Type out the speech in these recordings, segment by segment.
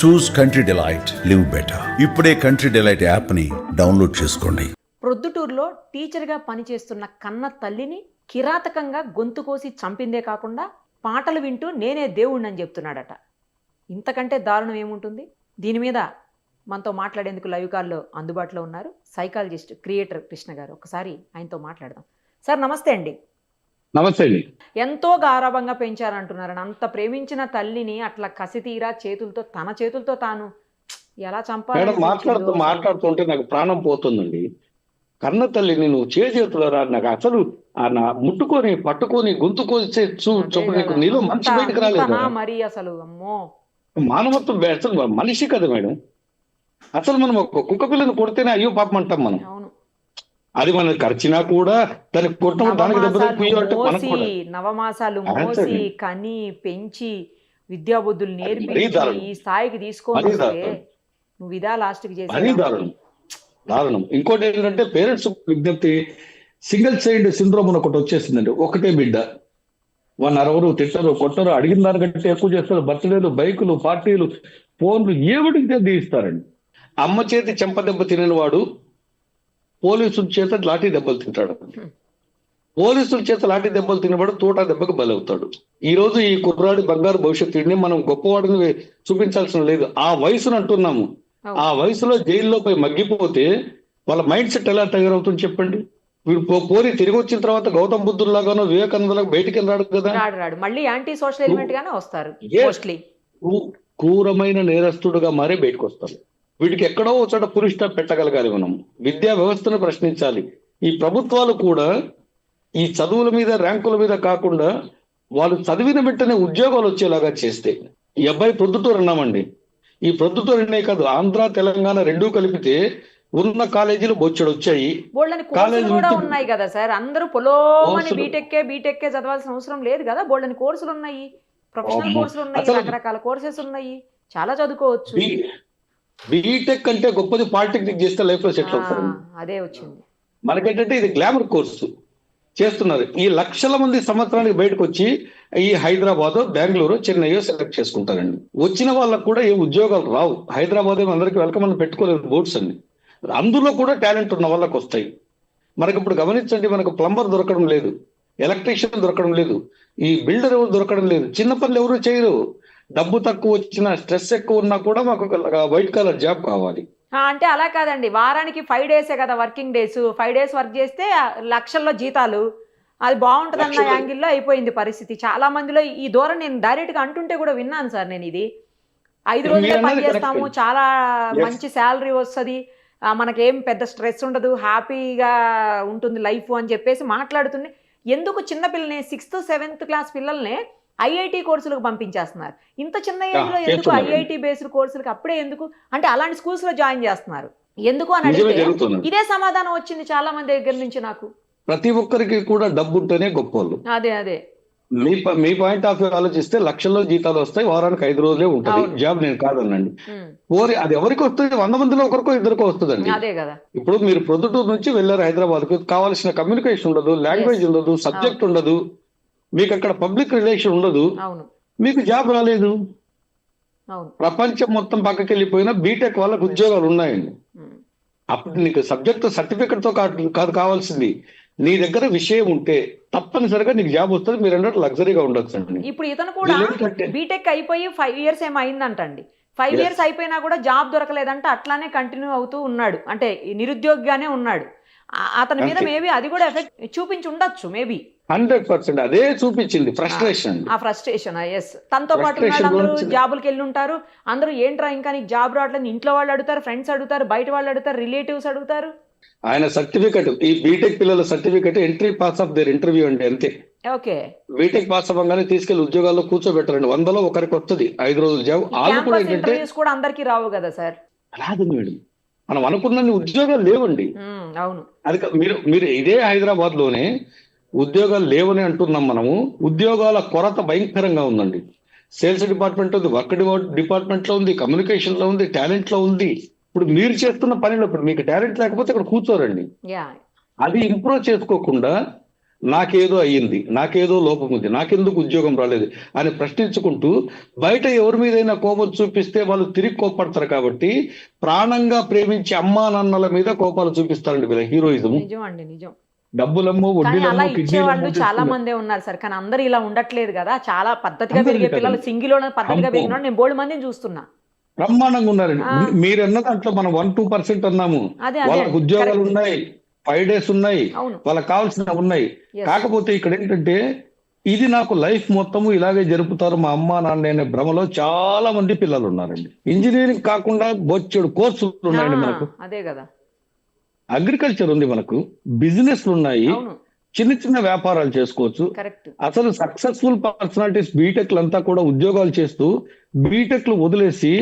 చూస్ country delight, live better. ఇప్పుడే country delight app ని download చేసుకోండి. ప్రొద్దుటూరులో టీచర్గా పనిచేస్తున్న కన్న తల్లిని కిరాతకంగా గొంతు కోసి చంపిందే కాకుండా పాటలు వింటూ నేనే దేవుణ్ణని చెప్తున్నాడట. ఇంతకంటే దారుణం ఏముంటుంది? దీని మీద మనతో మాట్లాడేందుకు లైవ్ కాల్లో అందుబాటులో ఉన్నారు సైకాలజిస్ట్, క్రియేటర్ కృష్ణ గారు. ఒకసారి ఆయనతో మాట్లాడదాం. సార్ నమస్తే అండి. నమస్తే అండి. ఎంతో గారాభంగా పెంచారంటున్నారని, అంత ప్రేమించిన తల్లిని అట్లా కసితీరా తన చేతులతో తాను ఎలా చంపాలి? మాట్లాడుతుంటే నాకు ప్రాణం పోతుందండి. కన్న తల్లిని నువ్వు చేతులరా, నాకు అసలు ముట్టుకొని పట్టుకొని గొంతుకొని నీకు నీలో మనిషి బయటకు రాలేదు. మరి అసలు అమ్మో, మానవత్వం అసలు మనిషి కదా మేడం. అసలు మనం ఒక కుక్క పిల్లని కొడితేనే అయ్యో పాపం అంటాం మనం. అది మనకి ఖర్చినా కూడా దానికి కొట్టడం, దానికి నవమాసాలు మోసి కని పెంచి విద్యాబుద్ధులు నేర్పించి ఈ స్థాయికి తీసుకోవాలి. నువ్వు ఇదా లాస్ట్ కి చేసి దారుణం. ఇంకోటి ఏంటంటే పేరెంట్స్ విజ్ఞప్తి, సింగిల్ చైల్డ్ సిండ్రోమ్ అని ఒకటి వచ్చేసిందండి. ఒకటే బిడ్డ, వాళ్ళని అరవరు, తిట్టరు, కొట్టరు, అడిగిన దానికంటే ఎక్కువ చేస్తారు. బర్త్డేలు, బైకులు, పార్టీలు, ఫోన్లు ఏమిటితే తీస్తారండి. అమ్మ చేతి చెంపదెబ్బ తినని వాడు పోలీసుల చేత లాఠీ దెబ్బలు తింటాడు. పోలీసుల చేత లాఠీ దెబ్బలు తినవాడు తోట దెబ్బకు బలవుతాడు. ఈ రోజు ఈ కుర్రాడి బంగారు భవిష్యత్తుని మనం గొప్పవాడిని చూపించాల్సిన లేదు. ఆ వయసును అంటున్నాము. ఆ వయసులో జైల్లో పోయి మగ్గిపోతే వాళ్ళ మైండ్ సెట్ ఎలా తయారవుతుంది చెప్పండి. వీడు పోరి తిరిగి వచ్చిన తర్వాత గౌతమ్ బుద్ధుల్లాగానో వివేకానందలాగా బయటికి వెళ్ళాడు కదా. మళ్ళీ యాంటీ సోషల్ ఎలిమెంట్ గానే వస్తారు. క్రూరమైన నేరస్తుడుగా మారే బయటకు వస్తారు. వీటికి ఎక్కడో చోట పురిష్ట పెట్టగలగాలి. మనం విద్యా వ్యవస్థను ప్రశ్నించాలి. ఈ ప్రభుత్వాలు కూడా ఈ చదువుల మీద, ర్యాంకుల మీద కాకుండా వాళ్ళు చదివిన వెంటనే ఉద్యోగాలు వచ్చేలాగా చేస్తే. ఈ అబ్బాయి ప్రొద్దుటూరు అన్నామండి. ఈ ప్రొద్దుటూరునే కాదు, ఆంధ్ర తెలంగాణ రెండూ కలిపితే ఉన్న కాలేజీలు బొచ్చడు వచ్చాయి. కాలేజీలు కూడా ఉన్నాయి కదా సార్. అందరూ పొలోమని బీటెక్కే చదవాల్సిన అవసరం లేదు కదా. బోల్డని కోర్సులు ఉన్నాయి, ప్రొఫెషనల్ కోర్సులు ఉన్నాయి, రకరకాల కోర్సెస్ ఉన్నాయి, చాలా చదువుకోవచ్చు. బీటెక్ అంటే గొప్పది పాలిటెక్నిక్ చేస్తే లైఫ్ లో సెటిల్ అవుతారు. అదే వచ్చింది. మనకేంటంటే ఇది గ్లామర్ కోర్సు చేస్తున్నారు. ఈ లక్షల మంది సంవత్సరానికి బయటకు వచ్చి ఈ హైదరాబాద్, బెంగళూరు, చెన్నై సెలెక్ట్ చేసుకుంటారండి. వచ్చిన వాళ్ళకు కూడా ఏ ఉద్యోగాలు రావు. హైదరాబాద్ అందరికీ వెల్కమ్ అని పెట్టుకోలేదు బోర్డ్స్ అండి. అందులో కూడా టాలెంట్ ఉన్న వాళ్ళకి వస్తాయి. మనకి ఇప్పుడు గమనించండి, మనకు ప్లంబర్ దొరకడం లేదు, ఎలక్ట్రీషియన్ దొరకడం లేదు, ఈ బిల్డర్ ఎవరు దొరకడం లేదు, చిన్న పనులు ఎవరు చేయరు. డబ్బు తక్కువ వచ్చినా, స్ట్రెస్ ఎక్కువ ఉన్నా కూడా మాకు వైట్ కలర్ జాబ్ కావాలి. అంటే అలా కాదండి, వారానికి 5 డేసే కదా వర్కింగ్ డేస్. 5 డేస్ వర్క్ చేస్తే లక్షల్లో జీతాలు, అది బాగుంటది అన్న యాంగిల్లో అయిపోయింది పరిస్థితి. చాలా మందిలో ఈ ధోరణి నేను డైరెక్ట్ గా అంటుంటే కూడా విన్నాను సార్. నేను ఇది 5 రోజులే పని చేస్తాము, చాలా మంచి శాలరీ వస్తుంది, మనకేం పెద్ద స్ట్రెస్ ఉండదు, హ్యాపీగా ఉంటుంది లైఫ్ అని చెప్పేసి మాట్లాడుతుండే. ఎందుకు చిన్నపిల్లల్ని 6th 7th క్లాస్ పిల్లల్ని ఐఐటి కోర్సులకు పంపించేస్తున్నారు? ఇంత చిన్న ఏజ్ లో ఎందుకు ఐఐటి బేస్డ్ కోర్సులకు? అప్పుడే ఎందుకు అంటే అలాంటి స్కూల్స్ లో జాయిన్ చేస్తున్నారు ఎందుకు అని అడిగితే ఇదే సమాధానం వచ్చింది చాలా మంది దగ్గర నుంచి నాకు. ప్రతి ఒక్కరికి కూడా డబ్బు ఉంటేనే గొప్పవాళ్ళు. అదే మీ పాయింట్ ఆఫ్ వ్యూ ఆలోచిస్తే లక్షల్లో జీతాలు వస్తాయి, వారానికి 5 రోజులే ఉంటుంది జాబ్. నేను కాదనండి, ఓరి అది ఎవరికి వస్తుంది? 100 మందిలో ఒకరికో ఇద్దరికో వస్తుందండి. అదే కదా. ఇప్పుడు మీరు ప్రొద్దుటూరు నుంచి వెళ్ళారు హైదరాబాద్ కు, కావాల్సిన కమ్యూనికేషన్ ఉండదు, లాంగ్వేజ్ ఉండదు, సబ్జెక్ట్ ఉండదు, మీకు అక్కడ పబ్లిక్ రిలేషన్ ఉండదు, మీకు జాబ్ రాలేదు. ప్రపంచం మొత్తం పక్కకి వెళ్ళిపోయినా బీటెక్ వాళ్ళకి ఉద్యోగాలు ఉన్నాయండి. అప్పుడు నీకు సబ్జెక్ట్ సర్టిఫికెట్ తో కాదు కావాల్సింది, నీ దగ్గర విషయం ఉంటే తప్పనిసరిగా నీకు జాబ్ వస్తుంది. మీరు అన్నట్టు లగ్జరీగా ఉండొచ్చు అండి. ఇప్పుడు ఇతను కూడా బీటెక్ అయిపోయి 5 ఇయర్స్ ఏమో అయిందంటండి. 5 ఇయర్స్ అయిపోయినా కూడా జాబ్ దొరకలేదంటే అట్లానే కంటిన్యూ అవుతూ ఉన్నాడు, అంటే నిరుద్యోగిగానే ఉన్నాడు. అతని మీద మేబీ అది కూడా ఎఫెక్ట్ చూపించి ఉండొచ్చు. మేబీ 100% అదే చూపించింది, ఫ్రస్ట్రేషన్. ఆ ఫ్రస్ట్రేషన్, ఎస్. తనతో పాటు అందరూ జాబులకి వెళ్ళి ఉంటారు. అందరూ ఏంట్రా ఇంకా నీకు జాబ్ రావట్లేదు, ఇంట్లో వాళ్ళు అడుగుతారు, ఫ్రెండ్స్ అడుగుతారు, బయట వాళ్ళు అడుగుతారు, రిలేటివ్స్ అడుగుతారు. ఆయన సర్టిఫికెట్, ఈ బీటెక్ పిల్లల certificate entry pass of their interview అండి, అంతే. ఓకే, బీటెక్ పాస్ అవ్వగానే తీసుకెళ్లి ఉద్యోగాల్లో కూర్చోబెట్టారండి. 100లో ఒకరికి వస్తుంది 5 రోజుల జాబ్. ఇంటర్వ్యూస్ కూడా అందరికీ రావు కదా సార్. అలాగే మేడం, మనం అనుకున్న ఉద్యోగాలు లేవండి. అవును, అది మీరు ఇదే హైదరాబాద్ లోనే ఉద్యోగాలు లేవని అంటున్నాం మనము. ఉద్యోగాల కొరత భయంకరంగా ఉందండి. సేల్స్ డిపార్ట్మెంట్ ఉంది, వర్క్ డిపార్ట్మెంట్ లో ఉంది, కమ్యూనికేషన్ లో ఉంది, టాలెంట్ లో ఉంది. ఇప్పుడు మీరు చేస్తున్న పనిలో ఇప్పుడు మీకు టాలెంట్ లేకపోతే ఇక్కడ కూర్చోరండి. అది ఇంప్రూవ్ చేసుకోకుండా నాకేదో అయ్యింది, నాకేదో లోపం ఉంది, నాకెందుకు ఉద్యోగం రాలేదు అని ప్రశ్నించుకుంటూ బయట ఎవరి మీదైనా కోపం చూపిస్తే వాళ్ళు తిరిగి కోపడతారు. కాబట్టి ప్రాణంగా ప్రేమించే అమ్మా నాన్నల మీద కోపాలు చూపిస్తారండి వీళ్ళ హీరోయిజం. నిజం అండి, నిజం. డబ్బులమ్మో కానీ అలా వడ్డీలమ్మో ఇచ్చేవాళ్ళు కిడ్నీలమ్మో చాలా చేస్తున్నారు. మందే ఉన్నారు సార్. కానీ అందరూ ఇలా ఉండట్లేదు కదా. చాలా పద్ధతిగా అందరూ పెరిగే కాదండి. పిల్లలు, సింగిల్ పద్ధతిగా అమ్మో. పెరిగిన నేను బోల్డ్ మందిని చూస్తున్నా. బ్రహ్మాండంగా ఉన్నారండి. ఆ. మీరన్న దాంట్లో మనం 1-2% అన్నాము. అదే వాళ్ళకు అండి, ఉద్యోగాలు correct. ఉన్నాయి, 5 days ఉన్నాయి, అవును. వాళ్ళకి కావాల్సిన ఉన్నాయి. Yes. కాకపోతే ఇక్కడ ఏంటంటే ఇది నాకు లైఫ్ మొత్తము ఇలాగే జరుపుతారు మా అమ్మ నాన్న అనే భ్రమలో చాలా మంది పిల్లలు ఉన్నారండి. ఇంజనీరింగ్ కాకుండా బొచ్చెడు కోర్సులు ఉన్నాయండి మనకు. అదే కదా. అగ్రికల్చర్ ఉంది, మనకు బిజినెస్లు ఉన్నాయి, అవును, చిన్న చిన్న వ్యాపారాలు చేసుకోవచ్చు. కరెక్ట్. అసలు సక్సెస్ఫుల్ పర్సనాలిటీస్ బీటెక్లు అంతా కూడా ఉద్యోగాలు చేస్తూ బీటెక్లు వదిలేసి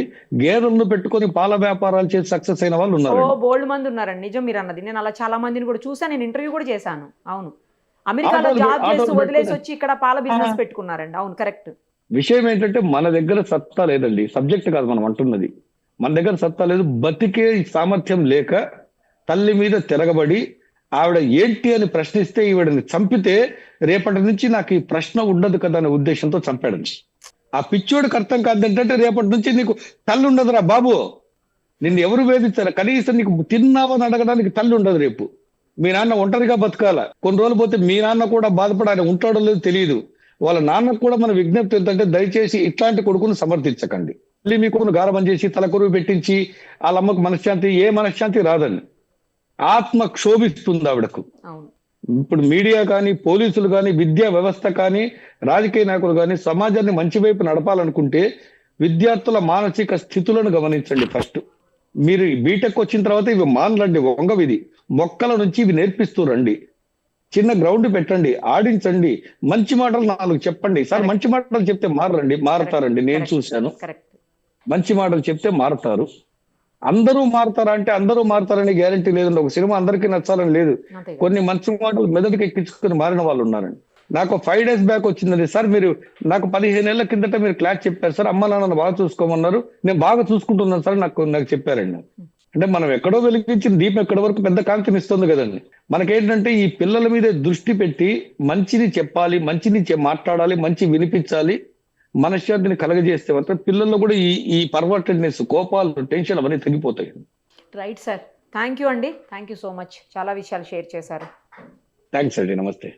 గేదెలను పెట్టుకొని పాల వ్యాపారాలు చేసి సక్సెస్ అయిన వాళ్ళు ఓ ఉన్నారు. బోల్డ్ మంది ఉన్నారండి. నిజం మీరు అన్నది. నేను అలా చాలా మందిని కూడా చూసాను. నేను ఇంటర్వ్యూ కూడా చేశాను. అవును, అమెరికాలో ఆటోలు జాబ్ చేస్తూ ఆటోలు వదిలేసి పెట్టుకుని- వచ్చి ఇక్కడ పాల బిజినెస్ పెట్టుకున్నారండి. అవును, కరెక్ట్. విషయం ఏంటంటే మన దగ్గర సత్తా లేదండి. సబ్జెక్ట్ కాదు మనం అంటున్నది. మన దగ్గర సత్తా లేదు. బతికే సామర్థ్యం లేక తల్లి మీద తిరగబడి ఆవిడ ఏంటి అని ప్రశ్నిస్తే ఈవిడని చంపితే రేపటి నుంచి నాకు ఈ ప్రశ్న ఉండదు కదా అనే ఉద్దేశంతో చంపాడండి. ఆ పిచ్చోడికి అర్థం కాదు ఏంటంటే రేపటి నుంచి నీకు తల్లి ఉండదురా బాబు, నిన్ను ఎవరు వేధించారు, కనీసం నీకు తిన్నావని అడగడానికి తల్లి ఉండదు. రేపు మీ నాన్న ఒంటరిగా బతకాల. కొన్ని రోజులు పోతే మీ నాన్న కూడా బాధపడాలి, ఉంటాడో లేదో తెలియదు. వాళ్ళ నాన్నకు కూడా మన విజ్ఞప్తి ఏంటంటే దయచేసి ఇట్లాంటి కొడుకును సమర్థించకండి. మళ్ళీ మీకు గారబం చేసి తలకొరువు పెట్టించి వాళ్ళ అమ్మకు మనశ్శాంతి, ఏ మనశ్శాంతి రాదండి. ఆత్మ క్షోభిస్తుంది ఆవిడకు. అవును, ఇప్పుడు మీడియా కానీ, పోలీసులు కానీ, విద్యా వ్యవస్థ కానీ, రాజకీయ నాయకులు కానీ సమాజాన్ని మంచి వైపు నడపాలనుకుంటే విద్యార్థుల మానసిక స్థితులను గమనించండి. ఫస్ట్ మీరు బీటెక్ వచ్చిన తర్వాత ఇవి మానలండి, వంగవిది మొక్కల నుంచి ఇవి నేర్పిస్తూ రండి. చిన్న గ్రౌండ్ పెట్టండి, ఆడించండి, మంచి మాటలు 4 చెప్పండి. సార్ మంచి మాటలు చెప్తే మారతారండి. నేను చూశాను. కరెక్ట్. మంచి మాటలు చెప్తే మారతారు. అందరూ మారతారా అంటే అందరూ మారతారని గ్యారంటీ లేదండి. ఒక సినిమా అందరికీ నచ్చాలని లేదు. అంతే కదా. కొన్ని మంచి మాటలు మెదడుకి ఎక్కించుకుని మారిన వాళ్ళు ఉన్నారండి. నాకు 5 days బ్యాక్ వచ్చిందండి. సార్ మీరు నాకు 15 ఏళ్ల కిందట మీరు క్లాస్ చెప్పారు సార్, అమ్మ నాన్న బాగా చూసుకోమన్నారు, నేను బాగా చూసుకుంటున్నాను సార్ నాకు చెప్పారండి. అంటే మనం ఎక్కడో వెలిగించిన దీపం ఎక్కడి వరకు పెద్ద కాంతినిస్తుంది కదండి. మనకేంటంటే ఈ పిల్లల మీద దృష్టి పెట్టి మంచిని చెప్పాలి, మంచిని మాట్లాడాలి, మంచి వినిపించాలి, మనశ్శాంతిని కలగజేస్తే మాత్రం పిల్లల్లో కూడా ఈ పర్వర్టెడ్నెస్, కోపాలు, టెన్షన్ అవన్నీ తగ్గిపోతాయి. Right sir. థ్యాంక్ యూ అండి. Thank you so much. చాలా విషయాలు షేర్ చేశారు. థ్యాంక్స్ అండి. నమస్తే.